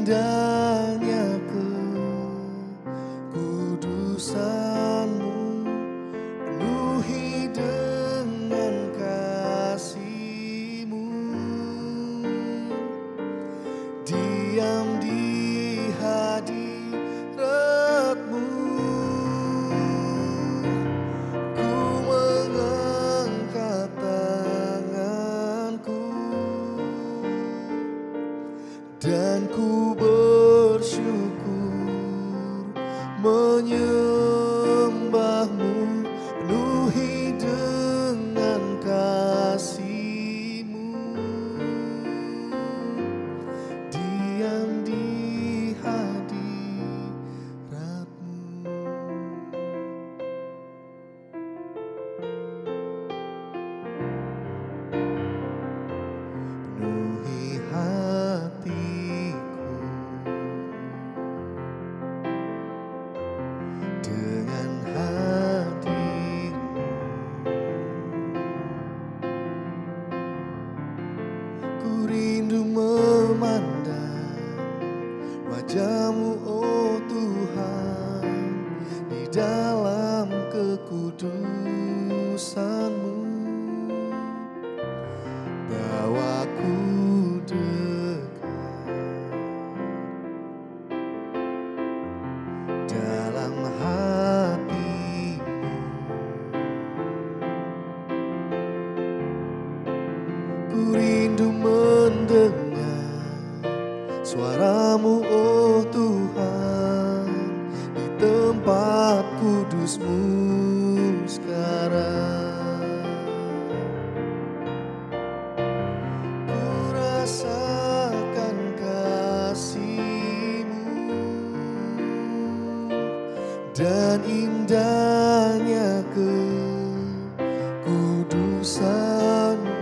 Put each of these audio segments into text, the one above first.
indahnya kekudusan-Mu, penuhi dengan kasih-Mu, diam di hadirat-Mu. Ku mengangkat tanganku dan ku bersyukur menyembah-Mu, penuhi dengan kasih-Mu, diam di hadirat-Mu. Penuhi hatiku dengan hadir-Mu. Ku rindu memandang wajah-Mu, oh Tuhan, di dalam kekudusan-Mu. Bawaku dekat dalam hati-Mu. Ku rindu mendengar suara-Mu, oh Tuhan, di tempat kudus-Mu sekarang. Ku rasakan kasih-Mu dan indahnya kekudusan-Mu,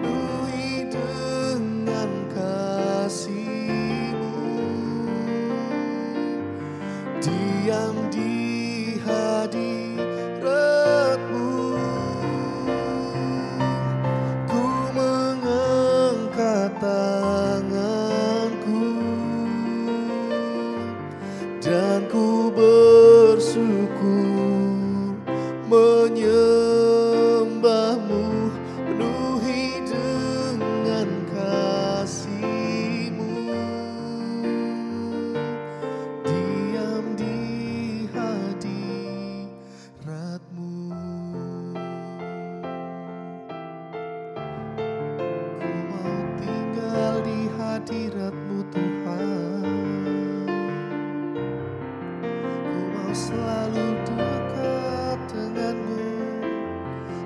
penuhi dengan kasih-Mu, diam di hadirat-Mu. Ku mengangkat tanganku dan ku bersyukur menyembah-Mu, penuhi dengan kasih-Mu, diam di hadirat-Mu. Ku mau tinggal di hadirat-Mu, Tuhan. Ku mau selalu dekat dengan-Mu,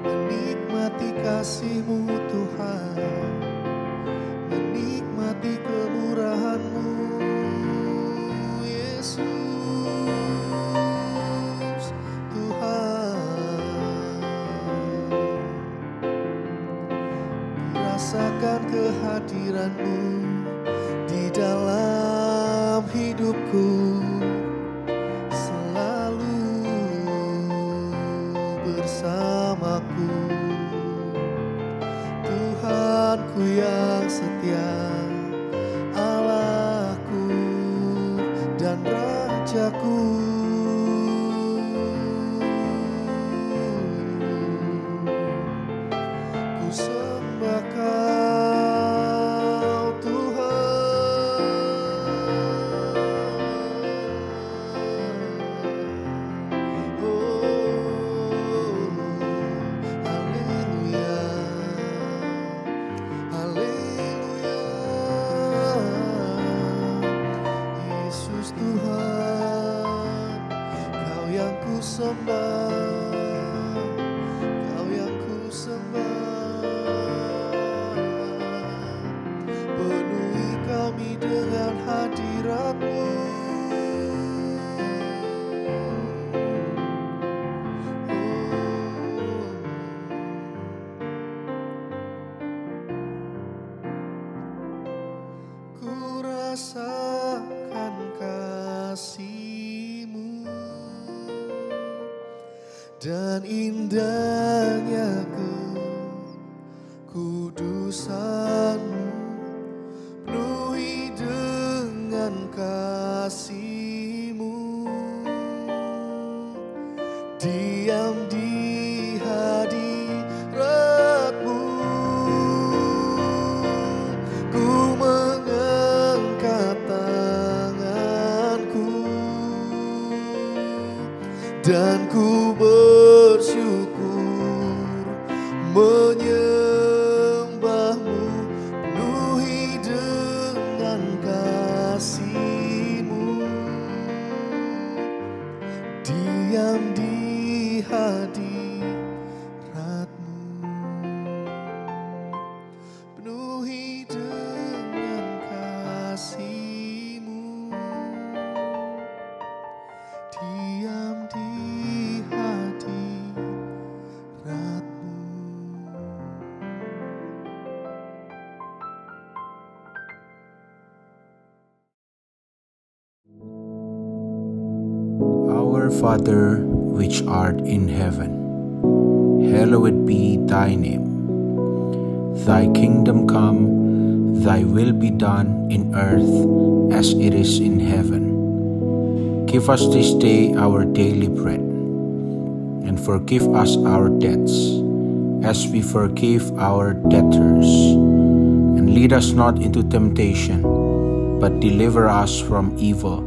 menikmati kasih-Mu, Tuhan, menikmati kemurahan-Mu, Yesus, Tuhan. Ku rasakan kehadiran-Mu di dalam hidupku, selalu bersamaku. Tuhanku yang setia, Allahku dan Rajaku. Ku sembah Kau, Tuhan. Oh, haleluya, haleluya. Yesus Tuhan, Kau yang ku sembah, Kau yang ku sembah. Penuhi kami dengan hadirat-Mu. Ku rasakan kasih-Mu dan indahnya kekudusan-Mu, penuhi kasih-Mu, diam di hadirat-Mu. Ku mengangkat tanganku dan ku bersyukur menyembah-Mu, penuhi dengan kasih-Mu, diam di hadirat-Mu, penuhi dengan kasih-Mu, diam di hadirat-Mu. Our Father, which art in heaven, hallowed be thy name. Thy kingdom come, thy will be done in earth as it is in heaven. Give us this day our daily bread, and forgive us our debts, as we forgive our debtors. And lead us not into temptation, but deliver us from evil.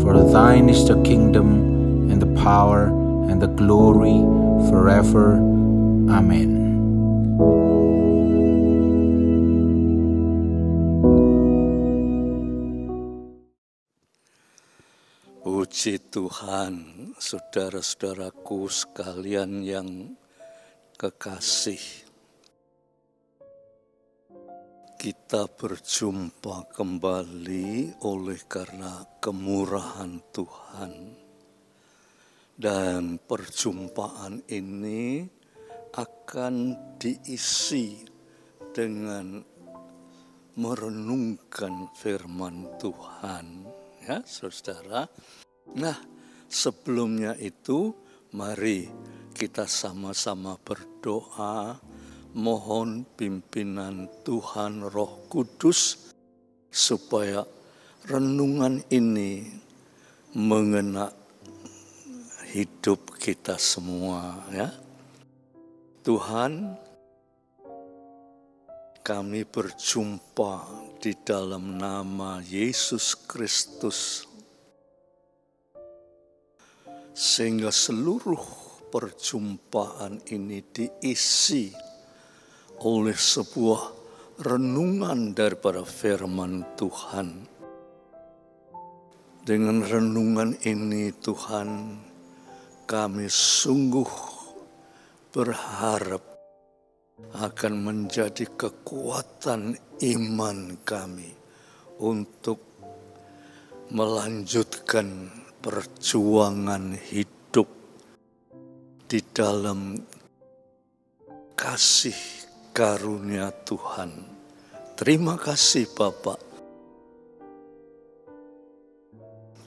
For thine is the kingdom, and the power, and the glory, forever. Amen. Puji Tuhan, saudara-saudaraku sekalian yang kekasih. Kita berjumpa kembali oleh karena kemurahan Tuhan. Dan perjumpaan ini akan diisi dengan merenungkan firman Tuhan. Ya, saudara. Nah, sebelumnya itu mari kita sama-sama berdoa, mohon pimpinan Tuhan Roh Kudus supaya renungan ini mengena hidup kita semua, ya. Tuhan, kami berjumpa di dalam nama Yesus Kristus, sehingga seluruh perjumpaan ini diisi oleh sebuah renungan daripada firman Tuhan. Dengan renungan ini Tuhan, kami sungguh berharap akan menjadi kekuatan iman kami untuk melanjutkan perjuangan hidup di dalam kasih karunia Tuhan. Terima kasih Bapak.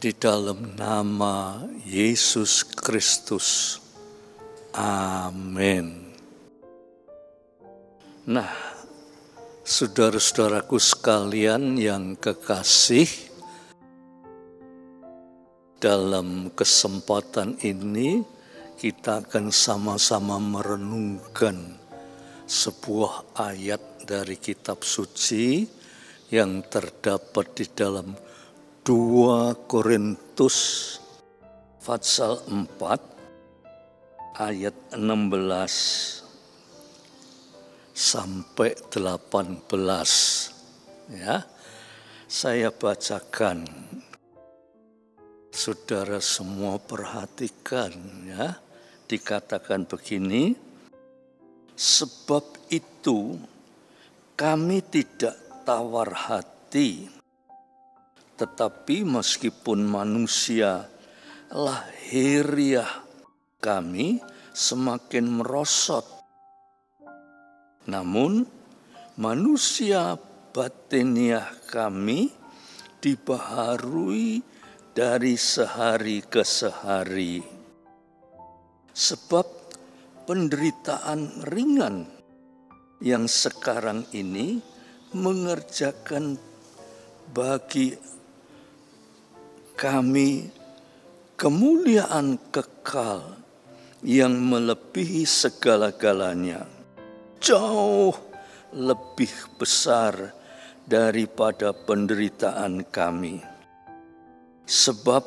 Di dalam nama Yesus Kristus. Amin. Nah, saudara-saudaraku sekalian yang kekasih, dalam kesempatan ini kita akan sama-sama merenungkan sebuah ayat dari kitab suci yang terdapat di dalam 2 Korintus pasal 4 ayat 16 sampai 18. Ya, saya bacakan. Saudara semua perhatikan, ya. Dikatakan begini, sebab itu kami tidak tawar hati, tetapi meskipun manusia lahiriah kami semakin merosot, namun manusia batiniah kami dibaharui dari sehari ke sehari. Sebab penderitaan ringan yang sekarang ini mengerjakan bagi kami kemuliaan kekal yang melebihi segala-galanya, jauh lebih besar daripada penderitaan kami. Sebab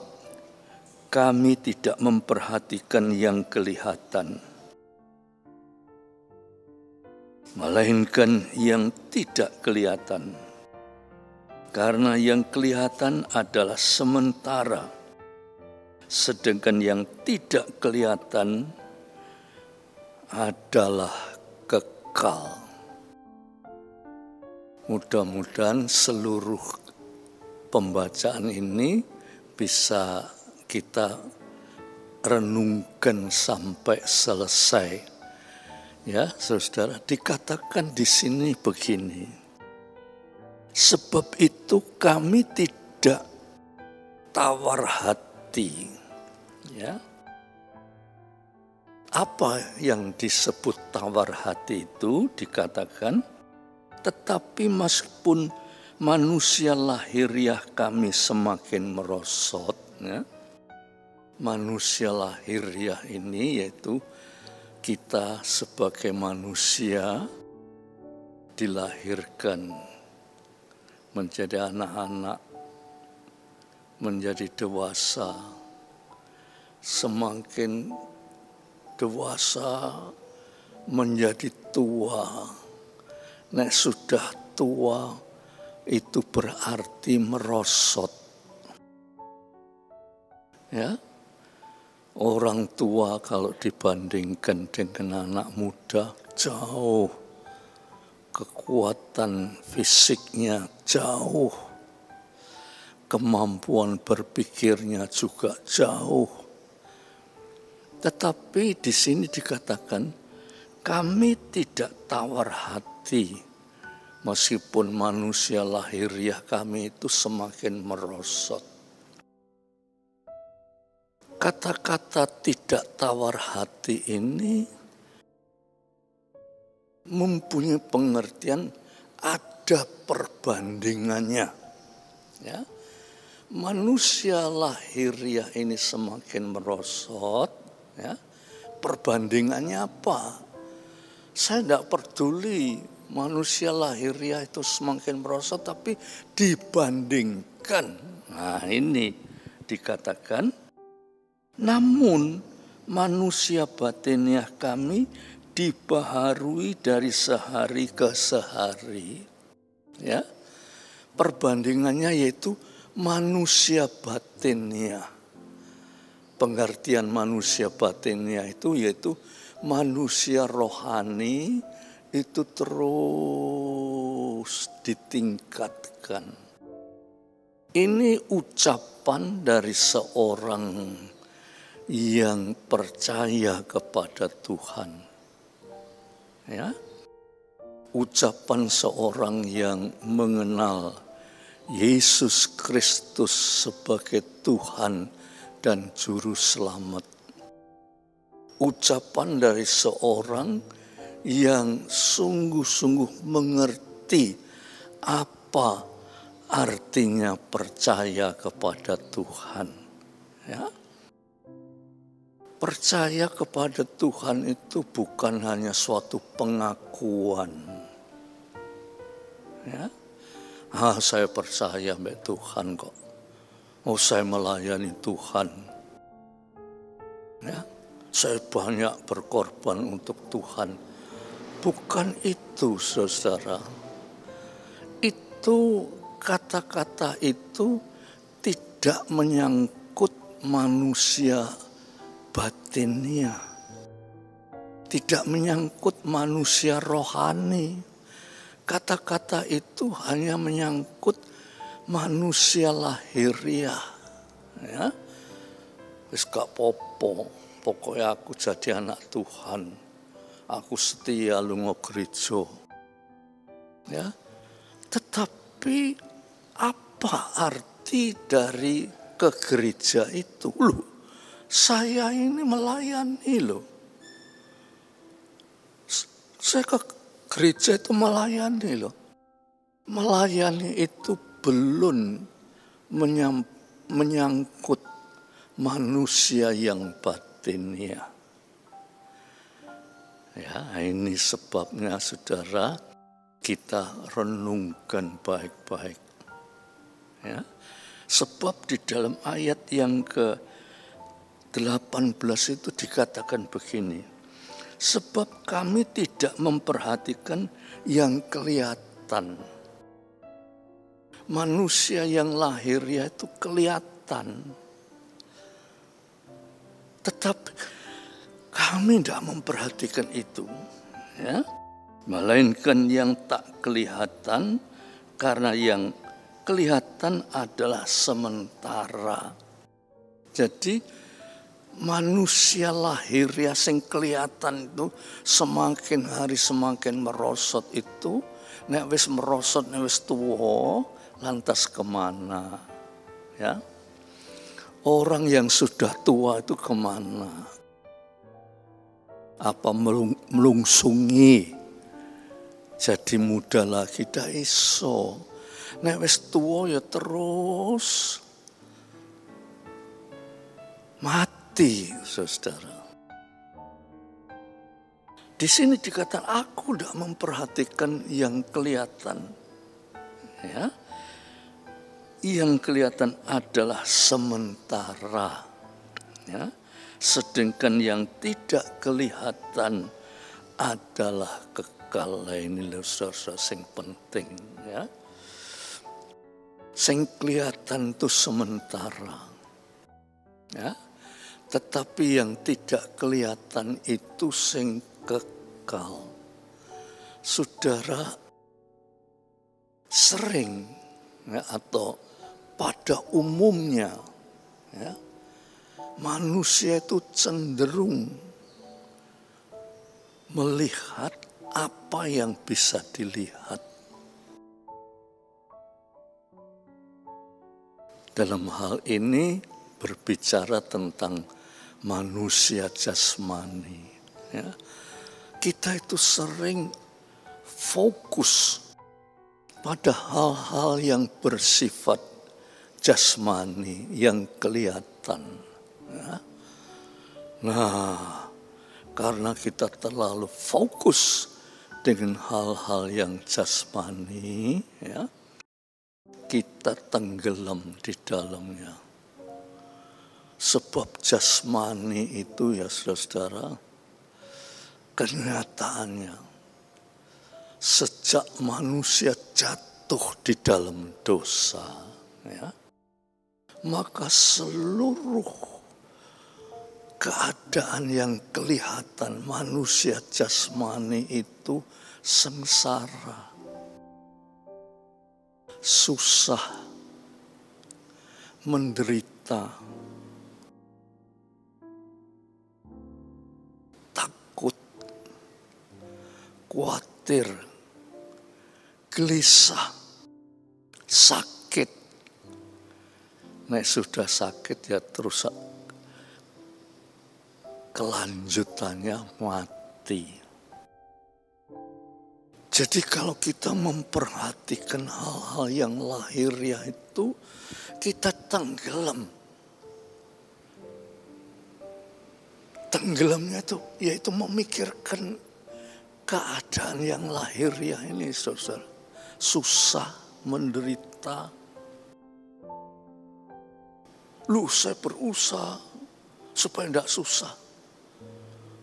kami tidak memperhatikan yang kelihatan, melainkan yang tidak kelihatan. Karena yang kelihatan adalah sementara, sedangkan yang tidak kelihatan adalah kekal. Mudah-mudahan seluruh pembacaan ini bisa kita renungkan sampai selesai. Ya, saudara, dikatakan di sini begini. Sebab itu kami tidak tawar hati. Ya. Apa yang disebut tawar hati itu dikatakan, tetapi meskipun manusia lahiriah kami semakin merosot, ya. Manusia lahiriah ini yaitu kita sebagai manusia dilahirkan menjadi anak-anak, menjadi dewasa. Semakin dewasa menjadi tua. Nek sudah tua itu berarti merosot. Ya. Orang tua kalau dibandingkan dengan anak muda jauh. Kekuatan fisiknya jauh, kemampuan berpikirnya juga jauh. Tetapi di sini dikatakan, kami tidak tawar hati, meskipun manusia lahiriah kami itu semakin merosot. Kata-kata tidak tawar hati ini mempunyai pengertian ada perbandingannya. Ya. Manusia lahiriah ini semakin merosot. Ya. Perbandingannya apa? Saya tidak peduli manusia lahiriah itu semakin merosot, tapi dibandingkan. Nah ini dikatakan, namun manusia batiniah kami dibaharui dari sehari ke sehari. Ya. Perbandingannya yaitu manusia batinnya. Pengertian manusia batinnya itu yaitu manusia rohani itu terus ditingkatkan. Ini ucapan dari seorang yang percaya kepada Tuhan. Ya, ucapan seorang yang mengenal Yesus Kristus sebagai Tuhan dan Juru Selamat. Ucapan dari seorang yang sungguh-sungguh mengerti apa artinya percaya kepada Tuhan. Ya. Percaya kepada Tuhan itu bukan hanya suatu pengakuan. Ya. Saya percaya sama Tuhan kok. Oh, saya melayani Tuhan. Ya. Saya banyak berkorban untuk Tuhan. Bukan itu, saudara. Itu kata-kata itu tidak menyangkut manusia batinnya, tidak menyangkut manusia rohani. Kata-kata itu hanya menyangkut manusia lahiriah. Ya, wis gak popo, pokoknya aku jadi anak Tuhan, aku setia lunga gereja. Ya, tetapi apa arti dari ke gereja itu? Loh, saya ini melayani loh. Saya ke gereja itu melayani loh. Melayani itu belum menyangkut manusia yang batinnya. Ya, ini sebabnya saudara, kita renungkan baik-baik. Ya. Sebab di dalam ayat yang ke-18 itu dikatakan begini. Sebab kami tidak memperhatikan yang kelihatan. Manusia yang lahir ya itu kelihatan. Tetapi kami tidak memperhatikan itu. Ya. Melainkan yang tak kelihatan, karena yang kelihatan adalah sementara. Jadi manusia lahir ya sing kelihatan itu semakin hari semakin merosot itu. Nek wis merosot, nek wis tuwa, lantas kemana? Ya, orang yang sudah tua itu kemana? Apa melungsungi? Jadi muda lagi dah iso. Nek wis tuwa ya terus mati, saudara. Di sini dikatakan aku tidak memperhatikan yang kelihatan. Ya. Yang kelihatan adalah sementara. Ya. Sedangkan yang tidak kelihatan adalah kekal. Ini saudara yang penting. Ya. Sing kelihatan itu sementara. Ya. Tetapi yang tidak kelihatan itu sing kekal. Saudara sering ya, atau pada umumnya ya, manusia itu cenderung melihat apa yang bisa dilihat. Dalam hal ini berbicara tentang manusia jasmani. Ya. Kita itu sering fokus pada hal-hal yang bersifat jasmani, yang kelihatan. Ya. Nah, karena kita terlalu fokus dengan hal-hal yang jasmani, ya, kita tenggelam di dalamnya. Sebab jasmani itu ya saudara, kenyataannya sejak manusia jatuh di dalam dosa, ya, maka seluruh keadaan yang kelihatan manusia jasmani itu sengsara, susah, menderita, takut, khawatir, gelisah, sakit. Nek sudah sakit ya terus kelanjutannya mati. Jadi kalau kita memperhatikan hal-hal yang lahiriah itu, kita tenggelam. Tenggelamnya itu yaitu memikirkan keadaan yang lahiriah ini, saudara. Susah, menderita. Lu saya berusaha supaya tidak susah,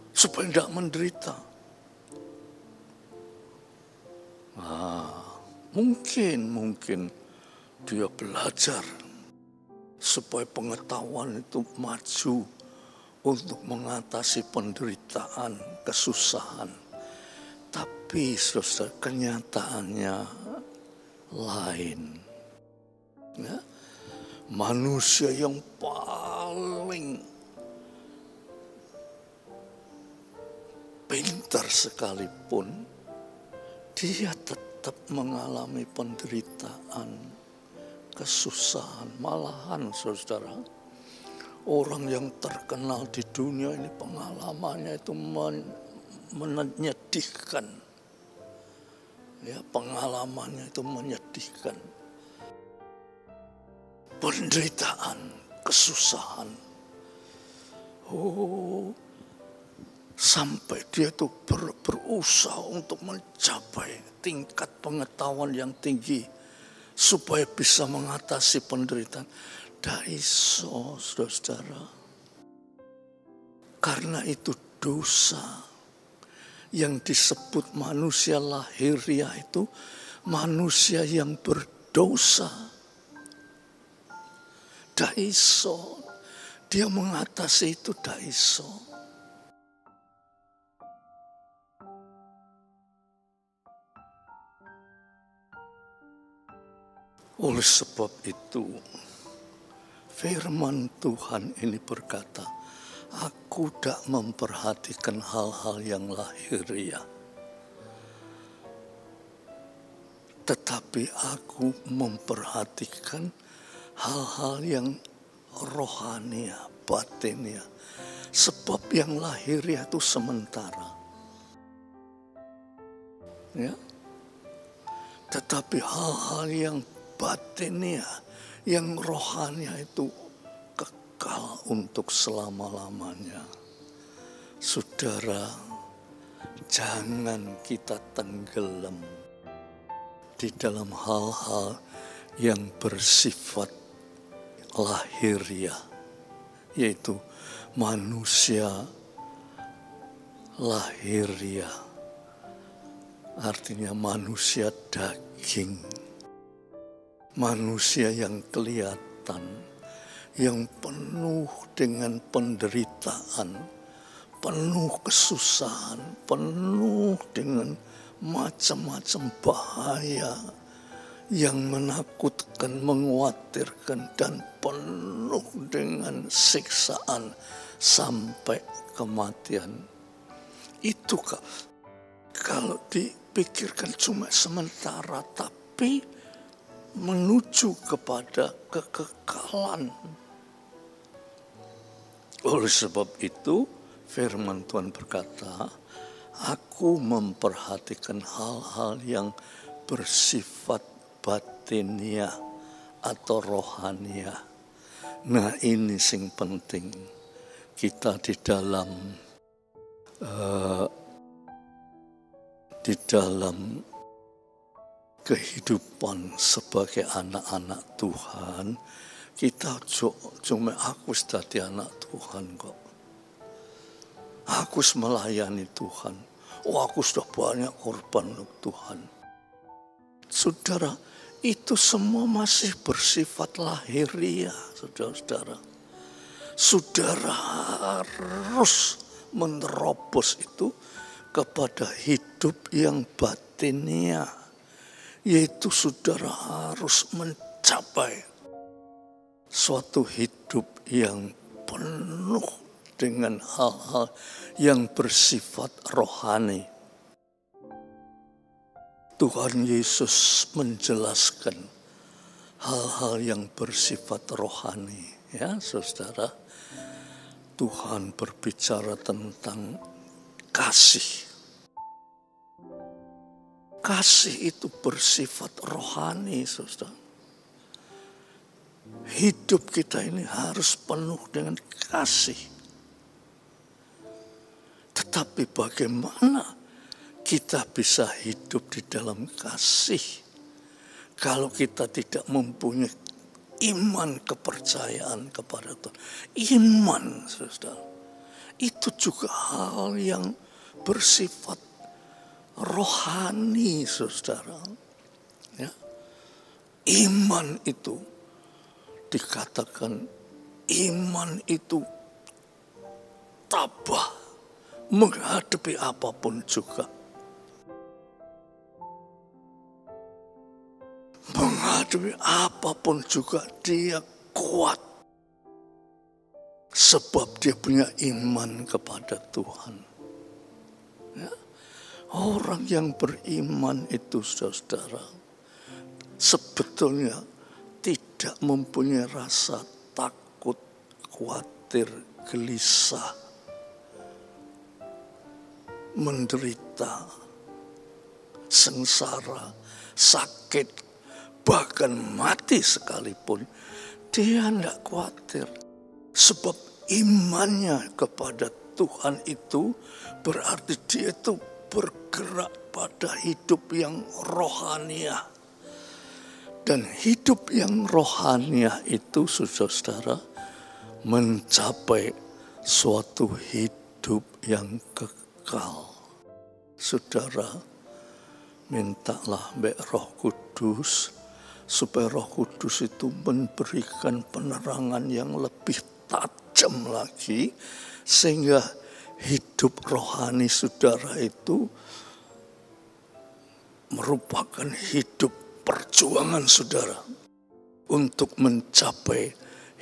supaya tidak menderita. Mungkin dia belajar supaya pengetahuan itu maju untuk mengatasi penderitaan, kesusahan. Tapi saudara, kenyataannya lain. Ya? Manusia yang paling pintar sekalipun, dia tetap mengalami penderitaan, kesusahan. Malahan saudara, orang yang terkenal di dunia ini pengalamannya itu menyedihkan. Ya, pengalamannya itu menyedihkan. penderitaan, kesusahan. Sampai dia itu berusaha untuk mencapai tingkat pengetahuan yang tinggi supaya bisa mengatasi penderitaan. Daiso, saudara. Karena itu dosa yang disebut manusia lahiriah itu manusia yang berdosa. Daiso, dia mengatasi itu daiso. Oleh sebab itu, firman Tuhan ini berkata, aku tidak memperhatikan hal-hal yang lahiriah, tetapi aku memperhatikan hal-hal yang rohania, batinia. Sebab yang lahiriah itu sementara. Ya. Tetapi hal-hal yang batinia, yang rohania itu kekal untuk selama-lamanya. Saudara, jangan kita tenggelam di dalam hal-hal yang bersifat lahiriah, yaitu manusia lahiriah, artinya manusia daging, manusia yang kelihatan, yang penuh dengan penderitaan, penuh kesusahan, penuh dengan macam-macam bahaya yang menakutkan, mengkhawatirkan, dan penuh dengan siksaan sampai kematian. Itu kalau dipikirkan cuma sementara, tapi menuju kepada kekekalan. Oleh sebab itu, firman Tuhan berkata, aku memperhatikan hal-hal yang bersifat batinia atau rohania. Nah, ini sing penting. Kita di dalam kehidupan sebagai anak-anak Tuhan, kita cuma aku dadi anak Tuhan kok. Aku melayani Tuhan. Aku sudah banyak korban untuk Tuhan. Saudara, itu semua masih bersifat lahiriah, saudara-saudara. Saudara harus menerobos itu kepada hidup yang batinia, yaitu saudara harus mencapai suatu hidup yang penuh dengan hal-hal yang bersifat rohani. Tuhan Yesus menjelaskan hal-hal yang bersifat rohani. Ya, saudara, Tuhan berbicara tentang kasih. Kasih itu bersifat rohani, saudara. Hidup kita ini harus penuh dengan kasih. Tetapi bagaimana kita bisa hidup di dalam kasih kalau kita tidak mempunyai iman, kepercayaan kepada Tuhan? Iman, saudara, itu juga hal yang bersifat rohani, saudara. Ya. Iman itu dikatakan, iman itu tabah menghadapi apapun juga. Menghadapi apapun juga dia kuat. Sebab dia punya iman kepada Tuhan. Ya. Orang yang beriman itu, saudara, sebetulnya tidak mempunyai rasa takut, khawatir, gelisah, menderita, sengsara, sakit, bahkan mati sekalipun. Dia tidak khawatir. Sebab imannya kepada Tuhan itu berarti dia itu bergerak pada hidup yang rohaniah. Dan hidup yang rohaniah itu, saudara-saudara, mencapai suatu hidup yang kekal. Saudara, mintalah mbak Roh Kudus supaya Roh Kudus itu memberikan penerangan yang lebih tajam lagi, sehingga hidup rohani saudara itu merupakan hidup perjuangan saudara untuk mencapai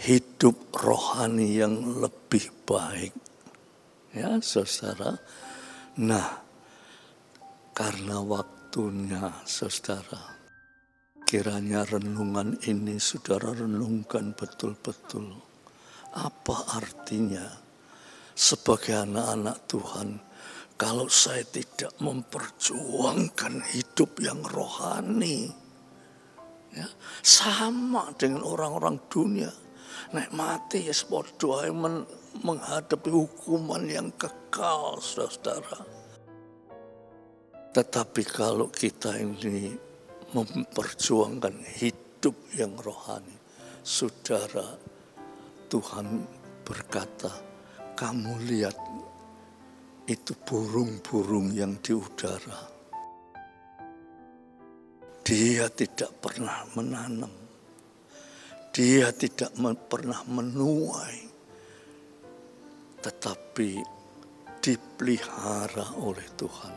hidup rohani yang lebih baik. Ya, saudara. Nah, karena waktunya, saudara, kiranya renungan ini saudara renungkan betul-betul. Apa artinya sebagai anak-anak Tuhan kalau saya tidak memperjuangkan hidup yang rohani? Ya, sama dengan orang-orang dunia. Nek mati ya sepodo menghadapi hukuman yang kekal, saudara. Tetapi kalau kita ini memperjuangkan hidup yang rohani, saudara, Tuhan berkata, kamu lihat itu burung-burung yang di udara. Dia tidak pernah menanam. Dia tidak pernah menuai. Tetapi dipelihara oleh Tuhan.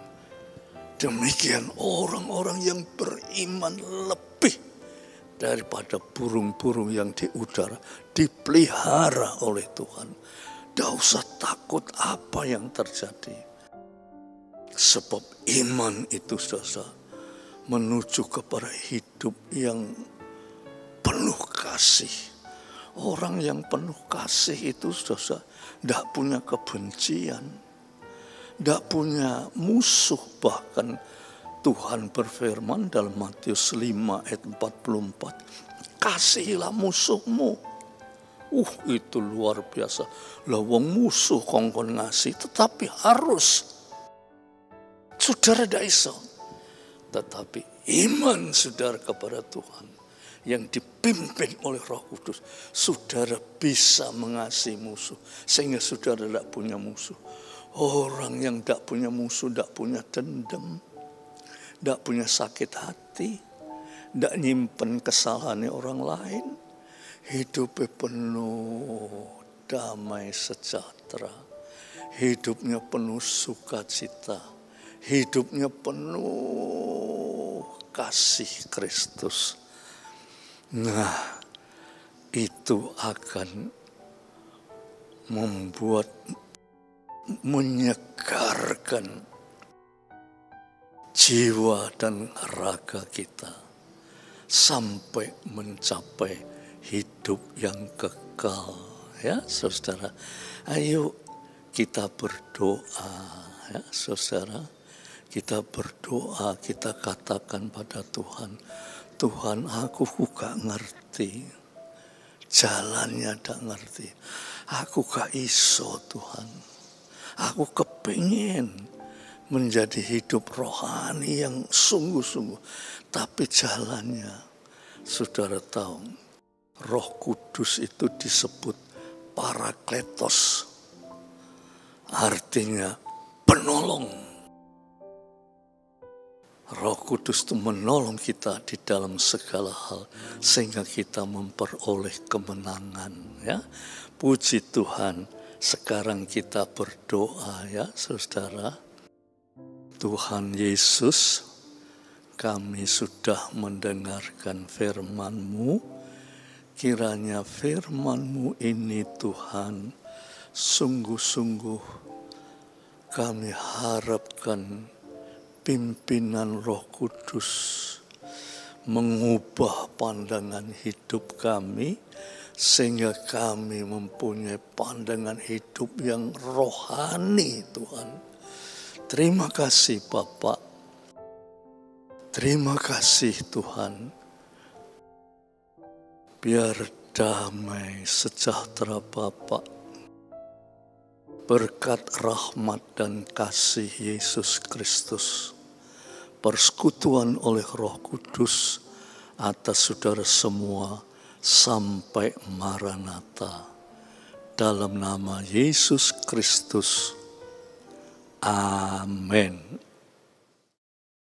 Demikian orang-orang yang beriman lebih daripada burung-burung yang di udara. Dipelihara oleh Tuhan. Tidak usah takut apa yang terjadi. Sebab iman itu, saudara, menuju kepada hidup yang penuh kasih. Orang yang penuh kasih itu, saudara, tidak punya kebencian, tidak punya musuh. Bahkan Tuhan berfirman dalam Matius 5 ayat 44, kasihilah musuhmu. Itu luar biasa. Lah wong musuh kongkon ngasih, tetapi harus. Saudara tidak iso. Tetapi iman saudara kepada Tuhan yang dipimpin oleh Roh Kudus, saudara bisa mengasihi musuh sehingga saudara tidak punya musuh. Orang yang tidak punya musuh, tidak punya dendam, tidak punya sakit hati, tidak nyimpen kesalahan orang lain, hidupnya penuh damai sejahtera, hidupnya penuh sukacita, hidupnya penuh kasih Kristus. Nah, itu akan membuat menyegarkan jiwa dan raga kita sampai mencapai hidup yang kekal. Ya, saudara, ayo kita berdoa, ya, saudara. Kita berdoa, kita katakan pada Tuhan, Tuhan, aku gak ngerti, jalannya gak ngerti, aku gak iso Tuhan, aku kepingin menjadi hidup rohani yang sungguh-sungguh, tapi jalannya, saudara tahu, Roh Kudus itu disebut Parakletos, artinya penolong. Roh Kudus itu menolong kita di dalam segala hal sehingga kita memperoleh kemenangan, ya. Puji Tuhan. Sekarang kita berdoa, ya, saudara. Tuhan Yesus, kami sudah mendengarkan firman-Mu. Kiranya firman-Mu ini, Tuhan, sungguh-sungguh kami harapkan pimpinan Roh Kudus mengubah pandangan hidup kami sehingga kami mempunyai pandangan hidup yang rohani, Tuhan. Terima kasih Bapak. Terima kasih Tuhan. Biar damai sejahtera Bapa, berkat rahmat dan kasih Yesus Kristus, persekutuan oleh Roh Kudus atas saudara semua sampai Maranatha. Dalam nama Yesus Kristus. Amin.